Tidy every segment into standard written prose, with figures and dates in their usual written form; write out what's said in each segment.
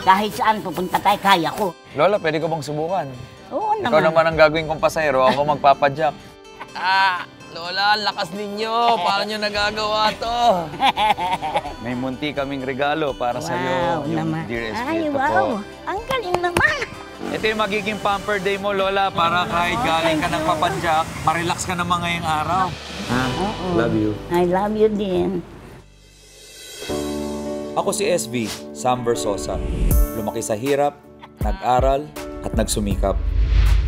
Kahit saan pupunta tayo, kaya ko. Lola, pwede ko bang subukan? Oo naman. Ikaw naman ang gagawin kong pasahero, ako magpapadyak. Lola, lakas ninyo. Paano nyo nagagawa to? May munti kaming regalo para sa iyo, yung naman. Dear SB. Ay, Ito wow. po. Ang galing naman. Ito yung magiging pamper day mo, Lola, para kahit galing ka ng papadyak, marelax ka naman ngayong araw. Love you. I love you din. Ako si SB, Sam Versosa. Lumaki sa hirap, nag-aral, at nagsumikap.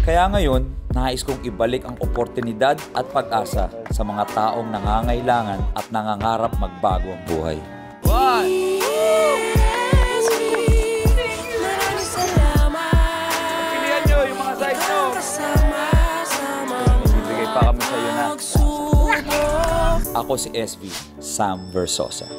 Kaya ngayon, nais kong ibalik ang oportunidad at pag-asa sa mga taong nangangailangan at nangangarap magbago ang buhay. Pilihan nyo yung mga size nyo. Bibigay pa kami sa iyo na. Ako si SB, Sam Versosa.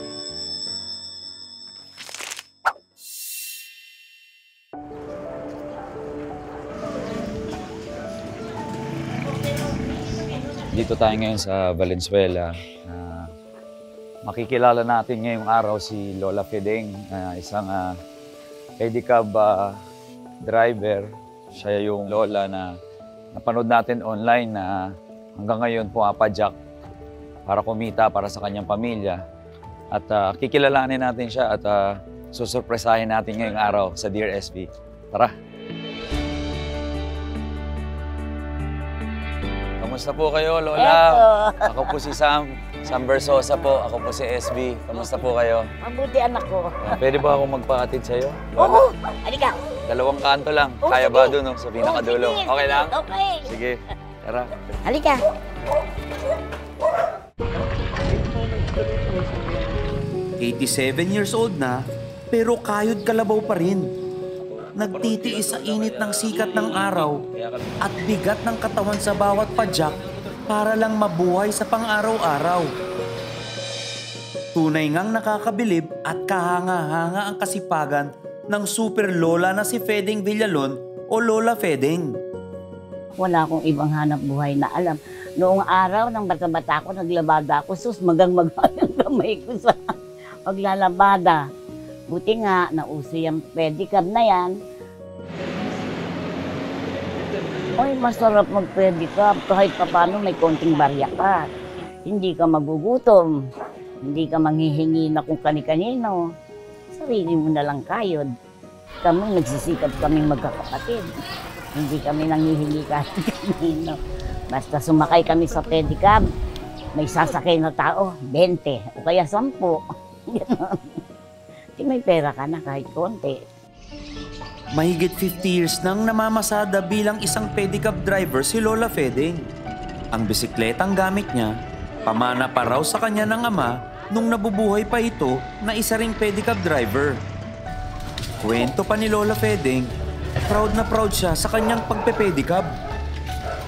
Dito tayo ngayon sa Valenzuela. Makikilala natin ngayong araw si Lola Fedeng, isang pedicab driver. Siya yung lola na napanood natin online na hanggang ngayon pumapadyak para kumita para sa kanyang pamilya. At kikilalanin natin siya at susurpresahin natin ngayong araw sa Dear SB. Tara! Kamusta po kayo, Lola? Eto. Ako po si Sam Versosa po. Ako po si SB. Kamusta po kayo? Mabuti anak ko. Pwede ba akong magpahatid sa'yo? Oo, halika. 2 kanto lang. Oh, Kaya sige. ba doon, sa pinakadulo? sige. Okay lang? Okay. Sige, tara. Halika. 87 years old na, pero kayod kalabaw pa rin. Nagtitiis sa init ng sikat ng araw at bigat ng katawan sa bawat padyak para lang mabuhay sa pang-araw-araw. Tunay ngang nakakabilib at kahanga-hanga ang kasipagan ng super lola na si Fedeng Villalon o Lola Fedeng. Wala akong ibang hanap buhay na alam. Noong araw ng bata-bata ko, naglabada ako. Sus, magang-magang ang kamay ko sa paglalabada. Buti nga, nauso yung pedicab na yan. Ay, masarap mag-pedicab. Kahit pa paano may konting barya ka. Hindi ka magugutom. Hindi ka manghihingi na kung kani-kanino. Sarili mo na lang kayod. Kami, nagsisikap kaming magkakapatid. Hindi kami nanghihingi kahit kanino. Basta sumakay kami sa pedicab, may sasakay na tao, 20 o kaya 10. Ganon. Di may pera ka na kahit konti. Mahigit 50 years nang namamasada bilang isang pedicab driver si Lola Fedeng. Ang bisikletang gamit niya, pamana pa raw sa kanya ng ama nung nabubuhay pa ito na isa ring pedicab driver. Kwento pa ni Lola Fedeng, proud na proud siya sa kanyang pagpe-pedicab.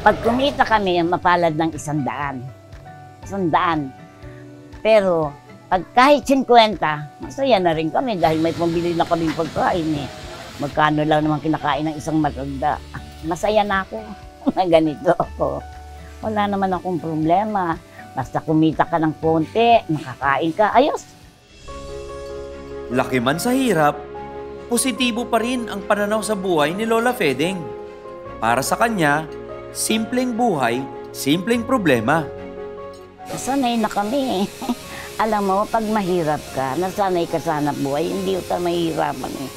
Pag kumita kami, mapalad ng 100. 100. Pero pag kahit 50, masaya na rin kami dahil may pambili na kaming pagkain eh. Magkano lang naman kinakain ng isang matanda. Masaya na ako na ganito ako. Wala naman akong problema. Basta kumita ka ng konti, makakain ka, ayos. Laki man sa hirap, positibo pa rin ang pananaw sa buhay ni Lola Fedeng. Para sa kanya, simpleng buhay, simpleng problema. Sanay na kami. Alam mo, pag mahirap ka, nasanay ka sa hanap buhay, hindi ka mahihirapan eh.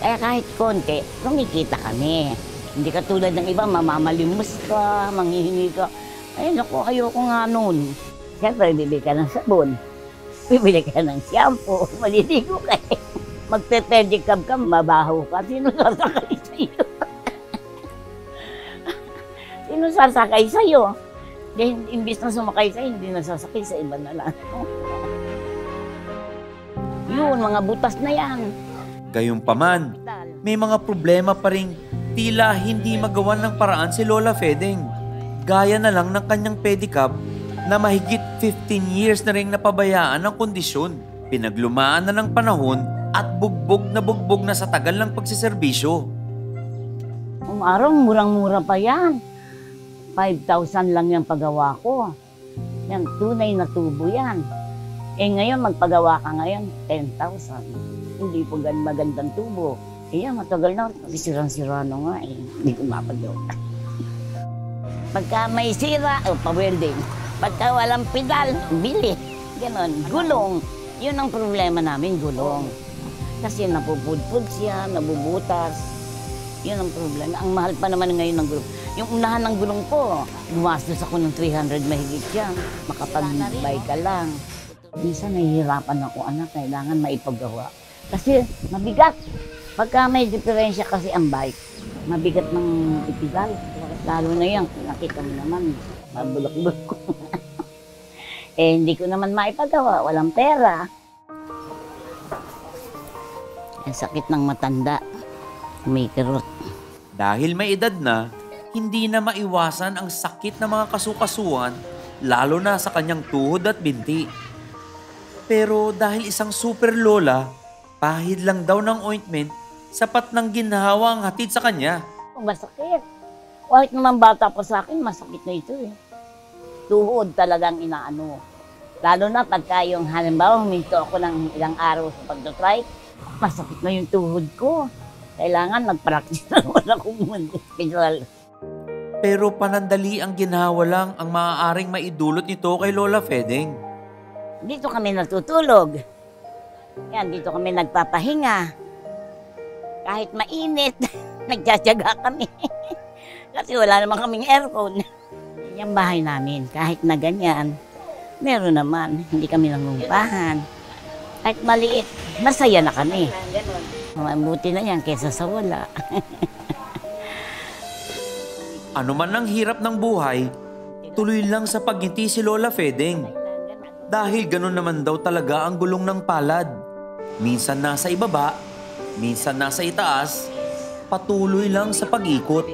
Kaya kahit konti, kumikita kami. Hindi ka tulad ng iba, mamamalimos ka, manghihingi ka. Ay, naku, ayoko nga nun. Siyempre, bibili ka ng sabon. Bibili ka ng shampoo. Maliligo ka eh. Magpe-pedicab ka, mabaho ka. Sino sasakay sa'yo? Sino sasakay sa'yo? Imbis na sumakay sa'yo, hindi nasasakay sa iba na lang. Yun, mga butas na yan. Gayunpaman, may mga problema pa rin tila hindi magawan ng paraan si Lola Fedeng. Gaya na lang ng kanyang pedicab na mahigit 15 years na rin napabayaan ng kondisyon. Pinaglumaan na ng panahon at bugbog na sa tagal ng pagsiservisyo. Araw, murang-mura pa yan. 5,000 lang yung paggawa ko. Yan, tunay na tubo yan. Eh ngayon, magpagawa ka ngayon, 10,000. Hindi po magandang tubo. matagal na. Sirang-sira na nga eh. Hindi ko mapagawa. Pagka may sira, pa-welding. Pagka walang pedal, bili. Ganon. Gulong. Yun ang problema namin, gulong. Kasi napupudpud siya, nabubutas. Yun ang problema. Ang mahal pa naman ngayon ng gulong. Yung unahan ng gulong ko, gumastos ako ng 300 mahigit yan. Makapag-buy ka lang. Minsan nahihirapan ako, anak, kailangan maipagawa. Kasi mabigat. Pagka may diferensya kasi ang bike, mabigat ng ipidal. Lalo na yan, nakita mo naman, mabulok-bulok ko. Eh, hindi ko naman maipagawa, walang pera. Ang sakit ng matanda, may kirot. Dahil may edad na, hindi na maiwasan ang sakit ng mga kasukasuan, lalo na sa kanyang tuhod at binti. Pero dahil isang super lola, pahid lang daw ng ointment, sapat ng ginhawa ang hatid sa kanya. Masakit. Kahit naman bata pa sa akin, masakit na ito eh. Tuhod talagang inaano. Lalo na pagka yung halimbawa, huminto ako ng ilang araw sa pagdotry, masakit na yung tuhod ko. Kailangan mag-practice na wala akong hospital. Pero panandali ang ginhawa lang ang maaaring maidulot nito kay Lola Fedeng. Dito kami natutulog. Yan, dito kami nagpapahinga. Kahit mainit, nagtsatsaga kami. Kasi wala naman kaming aircon. Yung bahay namin, kahit na ganyan, meron naman. Hindi kami nangungupahan. Kahit maliit, masaya na kami. Mabuti na yan kesa sa wala. Ano man ang hirap ng buhay, tuloy lang sa pagngiti si Lola Fedeng. Dahil ganun naman daw talaga ang gulong ng palad. Minsan nasa ibaba, minsan nasa itaas, patuloy lang sa pag-ikot.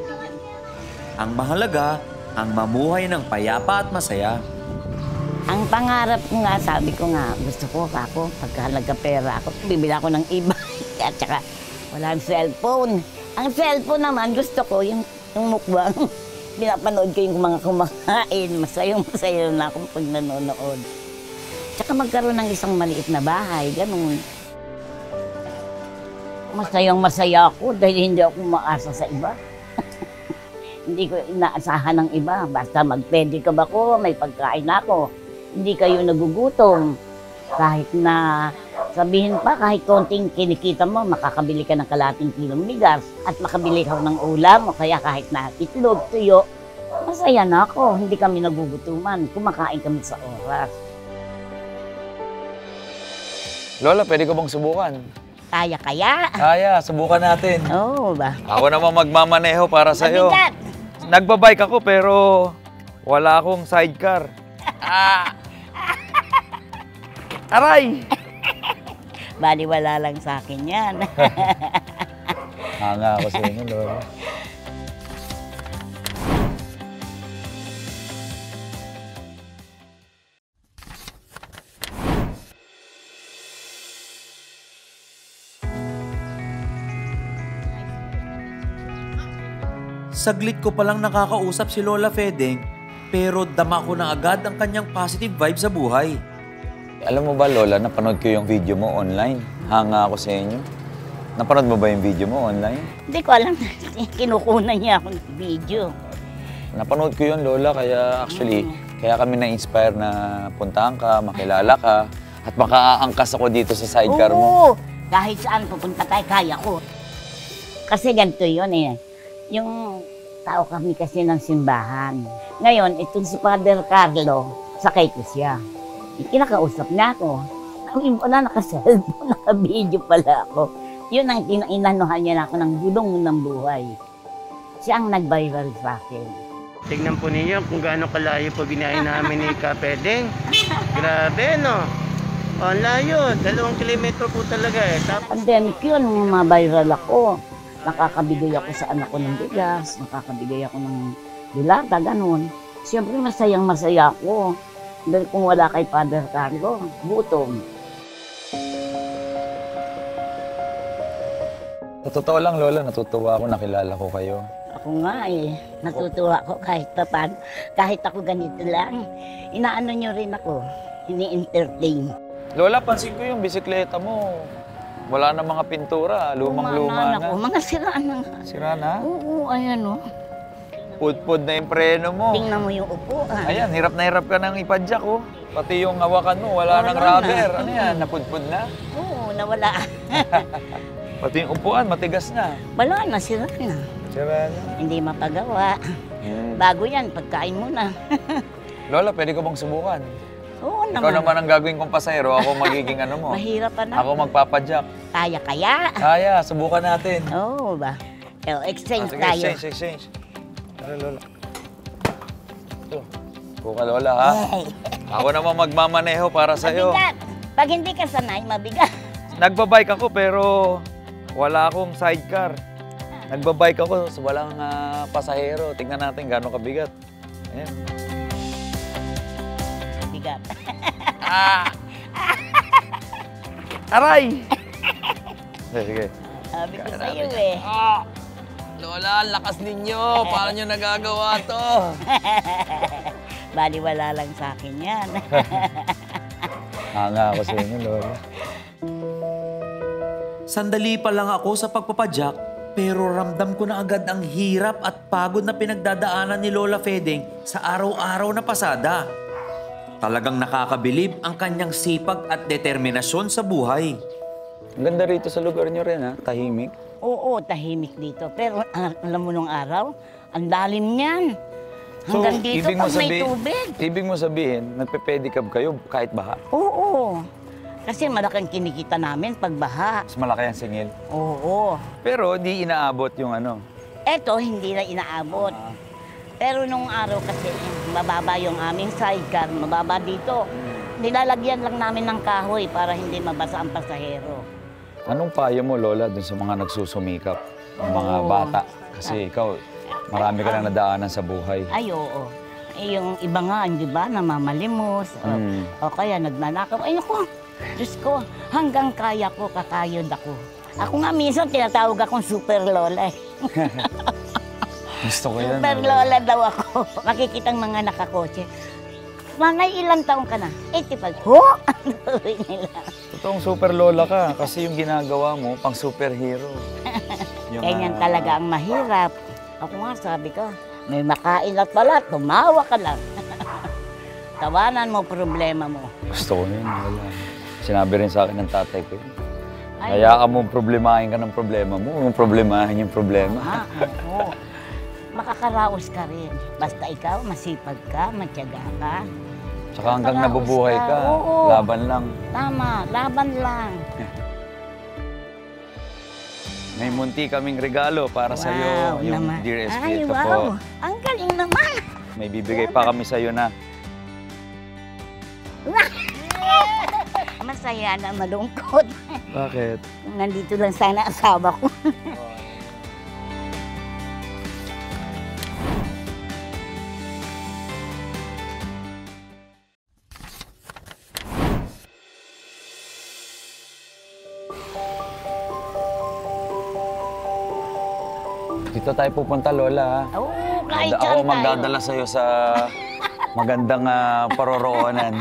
Ang mahalaga, ang mamuhay ng payapa at masaya. Ang pangarap ko nga, sabi ko nga, gusto ko ako, pagka nagka-pera ako, bibili ako ng iba. At saka, walang cellphone. Ang cellphone naman, gusto ko, yung mukbang. Pinapanood ko yung mga kumakain. Masayang-masaya na ako pag nanonood. Tsaka magkaroon ng isang maliit na bahay, ganun. Masayang-masaya ako dahil hindi ako umaasa sa iba. Hindi ko inaasahan ng iba. Basta mag-pedicab ako, may pagkain ako. Hindi kayo nagugutom. Kahit na sabihin pa, kahit konting kinikita mo, makakabili ka ng kalating kilong bigas at makabili ka ng ulam o kaya kahit na itlog, tuyo. Masaya na ako. Hindi kami nagugutuman. Kumakain kami sa oras. Lola, pwede ko bang subukan? Kaya? Kaya, subukan natin. Oo ba? Ako naman magmamaneho para sa'yo. Mabigat! Nagbabike ako pero wala akong sidecar. Aray! Baliwala lang sa akin yan. Hanga ako sa inyo, Lola. Saglit ko palang nakakausap si Lola Fedeng, pero dama ko na agad ang kanyang positive vibe sa buhay. Alam mo ba, Lola, napanood ko yung video mo online. Hanga ako sa inyo. Napanood mo ba yung video mo online? Hindi ko alam. Kinukunan niya ako ng video. Napanood ko yun, Lola, kaya actually, kaya kami na-inspire na puntahan ka, makilala ka, at makaangkas ako dito sa sidecar mo. Oo! Kahit saan pupunta tayo, kaya ko. Kasi ganito yun eh. Yung tao kami kasi ng simbahan. Ngayon, itong si Father Carlo, sakay ko siya. Kinakausap niya ako. Ang wala, naka-cellphone, naka-video pala ako. Yun ang inanuhan niya na ako ng gulong ng buhay. Siya ang nag-viral sa akin. Tignan po ninyo kung gaano kalayo po binahin namin ni Kapedeng. Grabe, no? O, layo. 2 kilometro po talaga eh. Pandemic yun, ma-viral ako. Nakakabigay ako sa anak ko ng bigas, nakakabigay ako ng dilata, ganun. Siyempre masayang-masaya ako. Dahil kung wala kay Father Carlo, gutom. Sa totoo lang, Lola, natutuwa ako, nakilala ko kayo. Ako nga eh, natutuwa ako kahit paano. Kahit ako ganito lang, inaano nyo rin ako, ini-entertain. Lola, pansin ko yung bisikleta mo. Wala na mga pintura, lumang-luma na. Mga sira na nga. Sira na? Oo, ayan o. Pud-pud na yung preno mo. Tingnan mo yung upuan. Ayan, hirap na hirap ka nang ipadyak, oh. Pati yung hawakan mo, wala nang Wala na. rubber. Ano yan, napudpud na? Oo, nawala. Pati yung upuan, matigas na. Wala na, sira na. Sira na. Hindi mapagawa. Bago yan, pagkain mo na. Lola, pwede ko bang subukan? Oo Ikaw naman. naman ang gagawin kong pasahero, ako magiging ano mo. Mahirap pa na. Ako magpapadyak. Kaya. Kaya, subukan natin. Oo ba? Exchange Sige, tayo. exchange. Tara, Lola. Ito. Subukan, Lola, ha? Yay. Ako naman magmamaneho para sa'yo. Mabigat. Pag hindi ka sanay, mabigat. Nagbabike ako pero wala akong sidecar. Nagbabike ako, so walang pasahero. Tingnan natin gaano kabigat. Ayan. Mabigat. Aray! Sige. Sabi ko sa'yo eh. Lola, lakas ninyo. Paano nyo nagagawa to? Baliwala lang sa akin yan. Hanga ako sa inyo, Lola. Sandali pa lang ako sa pagpapadyak, pero ramdam ko na agad ang hirap at pagod na pinagdadaanan ni Lola Fedeng sa araw-araw na pasada. Talagang nakakabilib ang kanyang sipag at determinasyon sa buhay. Ang ganda rito sa lugar nyo rin, ha? Tahimik. Oo, tahimik dito. Pero alam mo nung araw, ang lalim niyan. Hanggang dito pag may tubig. Ibig mo sabihin, nagpe-pedicab kayo kahit baha. Oo. Kasi malaking kinikita namin pag baha. Mas malaki ang singil. Oo. Pero di inaabot yung ano. Eto, hindi na inaabot. Pero nung araw kasi, mababa yung aming sidecar, mababa dito. Nilalagyan lang namin ng kahoy para hindi mabasa ang pasahero. Anong payo mo, Lola, dun sa mga nagsusumikap, ang mga Oo. bata? Kasi ikaw, marami ka na nadaanan sa buhay. Ay, oo. Eh, yung iba nga, di ba, namamalimos. O kaya nagnanakaw. Ay, naku, Diyos ko, hanggang kaya ko, kakayod ako. Ako nga minsan, tinatawag akong super lola. Gusto ko yan. Super lola daw ako. Makikitang mga nakakotse. Manay, ilang taong ka na? 85. Ho? Ano sabi nila? Totoong super lola ka kasi yung ginagawa mo pang superhero. Yung, Ganyan talaga ang mahirap. Ako nga, sabi ko, may makain at pala, tumawa ka lang. Tawanan mo problema mo. Gusto ko yun, Lola. Sinabi rin sa akin ng tatay ko yun. Ay, Hayaan mo problemahin ka ng problema mo, huwag mong problemahin yung problema. Ha? Oo. Makakaraos ka rin. Basta ikaw, masipag ka, matyaga ka. Tsaka hanggang Makakaraos nabubuhay ka, Oo. laban lang. Tama, laban lang. May munti kaming regalo para sa iyo, yung naman. Dear SP. Ay, Ito wow. po. Ang galing naman. May bibigay pa kami sa iyo na Masaya na malungkot. Bakit? Nandito lang sana asawa ko. Dito tayo pupunta, Lola. Oo, kahit Ako saan tayo. magdadala sa iyo sa magandang paroroonan.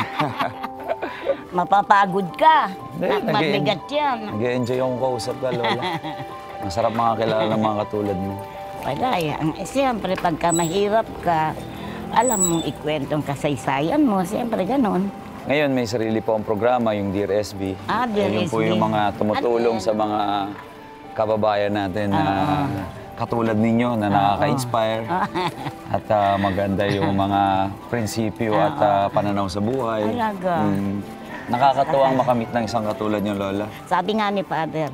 Mapapagod ka. Hindi, Mabigat yan. Nag-enjoy akong kausap ka, Lola. Masarap makakilala ng mga katulad mo. Wala yan. Siyempre, pagka mahirap ka, alam mong ikwentong kasaysayan mo. Siyempre, ganon. Ngayon, may sarili po ang programa, yung Dear SB. Dear Yun po SB. yung mga tumutulong sa mga kababayan natin na katulad ninyo na nakaka-inspire. At maganda yung mga prinsipyo at pananaw sa buhay. Talaga. Nakakatuwang makamit ng isang katulad niyo, Lola. Sabi nga ni Father,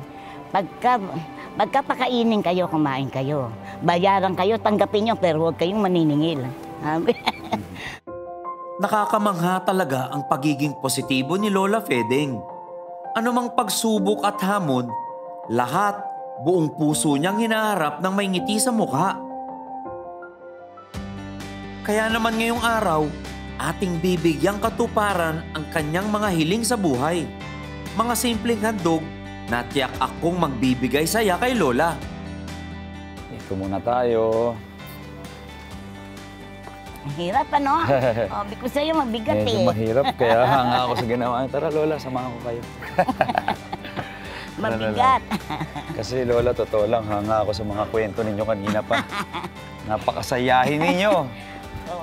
pagka pakainin kayo, kumain kayo. Bayaran kayo, tanggapin nyo, pero huwag kayong maniningil. Sabi. Nakakamangha talaga ang pagiging positibo ni Lola Fedeng. Anumang pagsubok at hamon, lahat buong puso niyang hinaharap ng may ngiti sa mukha. Kaya naman ngayong araw, ating bibigyang katuparan ang kanyang mga hiling sa buhay. Mga simpleng handog na tiyak akong magbibigay saya kay Lola. Ito muna tayo. Mahirap, ano? Sabi ko sa'yo, mabigat Medyo eh. mahirap, kaya hanga ako sa ginawa. Tara, Lola, samahan ko kayo. Mabigat. Kasi Lola, totoo lang, hanga ako sa mga kwento ninyo kanina pa. Napakasayahin ninyo.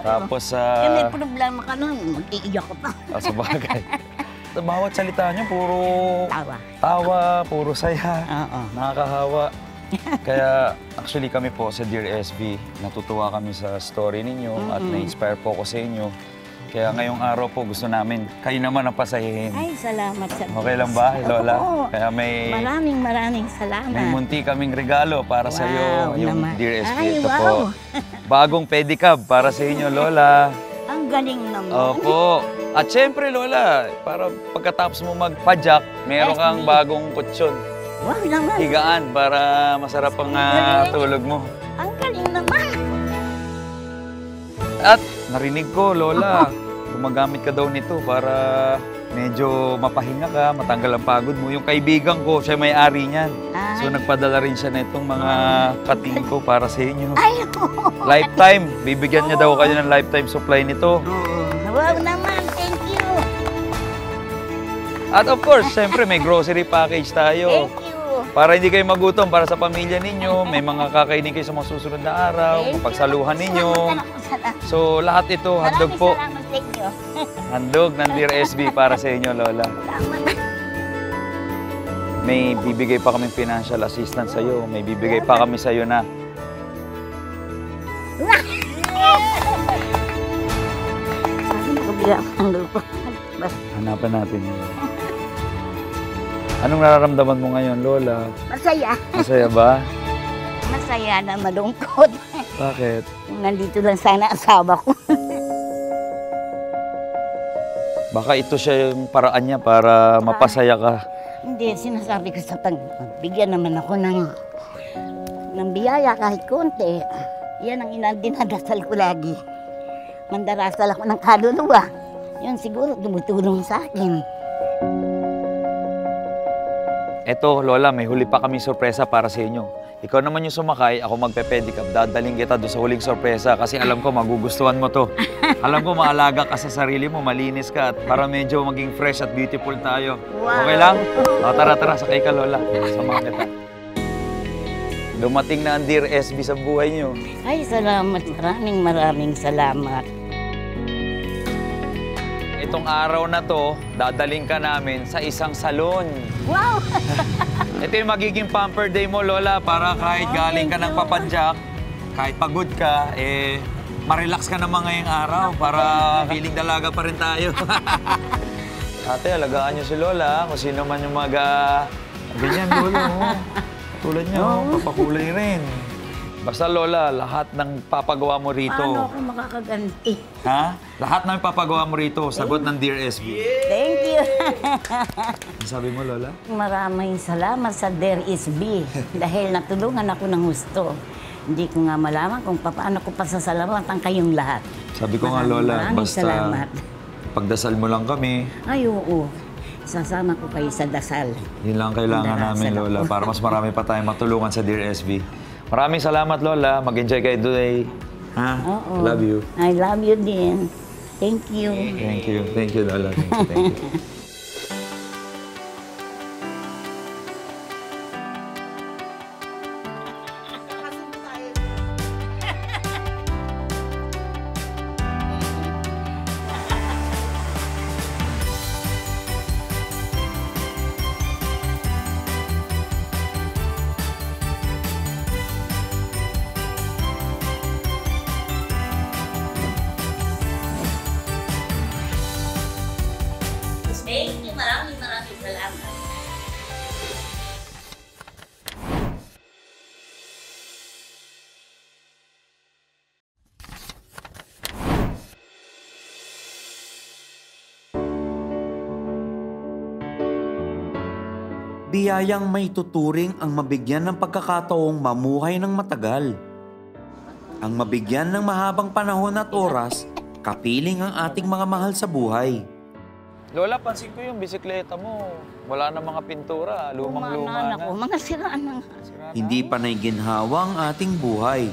Tapos, May problema ka nun, mag-iiyak ka pa. sa bagay. Sa bawat salita niyo, puro Tawa. tawa, puro saya. Oo. Nakakahawa. Kaya actually kami po sa Dear SB, natutuwa kami sa story ninyo at na-inspire po ako sa inyo. Kaya ngayong araw po gusto namin kayo naman ang pasahihin. Ay, salamat sa Diyos. Okay lang ba, Lola? Oo. Kaya Maraming salamat. may munti kaming regalo para sa iyo, Wow, yung naman. Dear SB. Ay, Ito wow. po. Bagong pedicab para sa inyo, Lola. Ang galing naman. Opo. At syempre, Lola, para pagkatapos mo magpa-jack, meron kang bagong kutsyon. Wow naman. Higaan para masarap ang tulog mo. Ang galing naman. At narinig ko, Lola, gumagamit ka daw nito para medyo mapahinga ka, matanggal ang pagod mo. Yung kaibigan ko, siya may-ari niyan. So nagpadala rin siya nitong mga kating ko para sa inyo. Ay, Lifetime. Bibigyan niya daw kayo ng lifetime supply nito. wow naman. Thank you. At of course, siyempre may grocery package tayo. Thank you. Para hindi kayo magutom para sa pamilya ninyo, may mga kakainin kayo sa mga susunod na araw, pagsaluhan ninyo. So lahat ito, handog po. Salamat sa inyo. Handog ng Dear SB para sa inyo, Lola. Salamat. May bibigay pa kaming financial assistance sa'yo. May bibigay pa kami sa'yo na Sabi nakabila ang lupa. hanapan natin yun. Anong nararamdaman mo ngayon, Lola? Masaya. Masaya ba? Masaya na malungkot. Bakit? Nandito lang sana asawa ko. Baka ito siya yung paraan niya para mapasaya ka. Hindi, sinasabi ko sa bigyan naman ako ng biyaya kahit konti. Yan ang dinadasal ko lagi. Mandarasal ako ng kaluluwa. Yun siguro tumutulong sa akin. Eto, Lola, may huli pa kami sorpresa para sa inyo. Ikaw naman yung sumakay, ako magpe-pedicab. Dadaling kita doon sa huling sorpresa kasi alam ko magugustuhan mo to. Alam ko maalaga ka sa sarili mo, malinis ka at para medyo maging fresh at beautiful tayo. Wow. Okay lang? O, tara, sakay ka, Lola. Samahan kita. Dumating na ang Dear SB sa buhay niyo. Ay, salamat. Maraming salamat. Itong araw na to, dadaling ka namin sa isang salon. Wow! Ito yung magiging pamper day mo, Lola, para kahit galing ka ng papadyak, kahit pagod ka, ma-relax ka naman ngayong araw para feeling dalaga pa rin tayo. Ate, alagaan niyo si Lola, kung sino man yung ganyan, Lola. Oh. Tulad niyo, papakulay rin. Basta, Lola, lahat ng papagawa mo rito. Paano ako makakaganti? Ha? Lahat ng papagawa mo rito, sagot ng Dear SB. Thank you. Ano sabi mo, Lola? Maraming salamat sa Dear SB dahil natulungan ako ng gusto. Hindi ko nga malaman kung paano ko pasasalamatan kayong lahat. Sabi ko nga, Lola, Maraming basta salamat. pagdasal mo lang kami. Ay, oo. Sasama ko kayo sa dasal. Yun lang kailangan Darasal namin, ako. Lola, para mas marami pa tayong matulungan sa Dear SB. Maraming salamat, Lola. Mag-enjoy kayo today. Ha? Oo. Love you. I love you din. Thank you. Thank you. Thank you, Lola. Thank you. Thank you. Maraming salamat. Biyayang may tuturing ang mabigyan ng pagkakataong mamuhay ng matagal. Ang mabigyan ng mahabang panahon at oras, kapiling ang ating mga mahal sa buhay. Lola, pansin ko yung bisikleta mo. Wala na mga pintura. Lumang-luma na. Ako, mga siraan na. Hindi panay ginhawa ang ating buhay.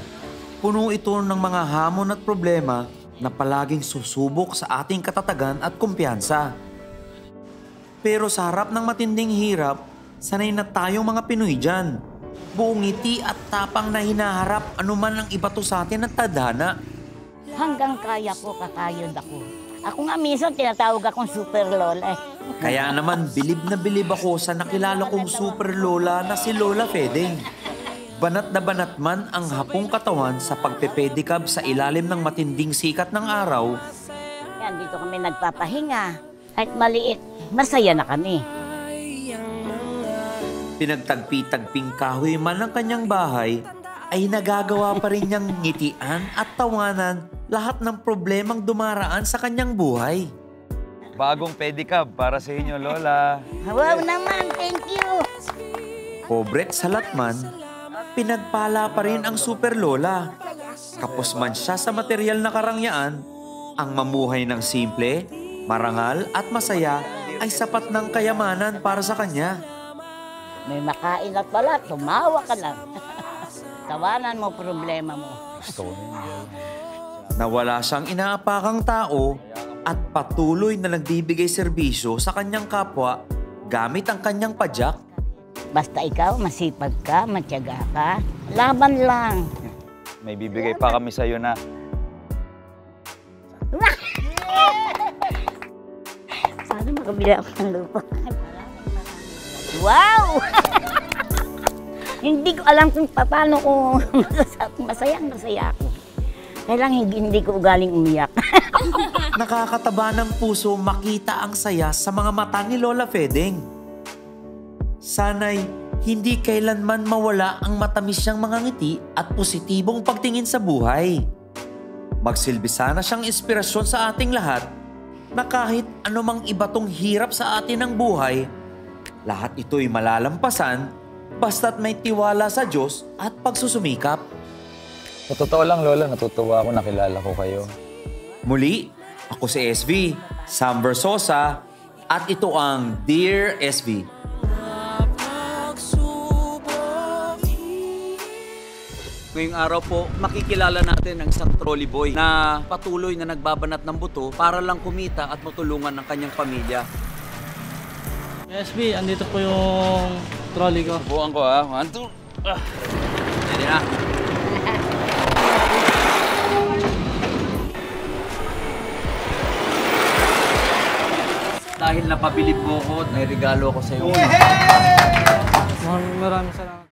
Puno ito ng mga hamon at problema na palaging susubok sa ating katatagan at kumpiyansa. Pero sa harap ng matinding hirap, Sanay na tayong mga Pinoy dyan. Buong ngiti at tapang na hinaharap anuman ang ibato sa atin at tadhana. Hanggang kaya ko, kakayod ako. Ako nga minsan tinatawag akong super lola. Kaya naman bilib na bilib ako sa nakilala kong super lola na si Lola Fedeng. Banat na banat man ang hapong katawan sa pagpepedicab sa ilalim ng matinding sikat ng araw. Yan, dito kami nagpapahinga. Kahit maliit, masaya na kami. Pinagtagpi-tagping kahoy man ng kanyang bahay, ay nagagawa pa rin niyang ngitian at tawanan lahat ng problemang dumaraan sa kanyang buhay. Bagong pedicab para sa inyo, Lola. Wow naman, thank you! Pobret sa latman, pinagpala pa rin ang super lola. Kapos man siya sa material na karangyaan, ang mamuhay ng simple, marangal at masaya ay sapat ng kayamanan para sa kanya. May makain at wala, tumawa ka lang. Tawanan mo problema mo. Gusto ko rin, Lola. Nawala siyang inaapakang tao at patuloy na nagbibigay serbisyo sa kanyang kapwa gamit ang kanyang padyak. Basta ikaw, masipag ka, matyaga ka, laban lang. May bibigay pa kami sa'yo na Sana makabila ako ng lupa. Wow! Hindi ko alam kung paano ko masayang ako. Kailang hindi ko ugaling umiyak. Nakakataba ng puso makita ang saya sa mga mata ni Lola Fedeng. Sana'y hindi kailanman mawala ang matamis niyang mga ngiti at positibong pagtingin sa buhay. Magsilbi sana siyang inspirasyon sa ating lahat na kahit anumang ibatong hirap sa atin ng buhay, lahat ito'y malalampasan basta't may tiwala sa Diyos at pagsusumikap. Sa totoo lang, Lola, natutuwa ako nakilala ko kayo. Muli, ako si SV, Sam Versosa, at ito ang Dear SV. Ngayong araw po, makikilala natin ang isang trolley boy na patuloy na nagbabanat ng buto para lang kumita at matulungan ang kanyang pamilya. SB, andito po yung trolley ko. Buwan ko, ha? 1, 2. Pwede na. Dahil napabilib mo ko at may regalo ako sa iyo. Maraming salamat.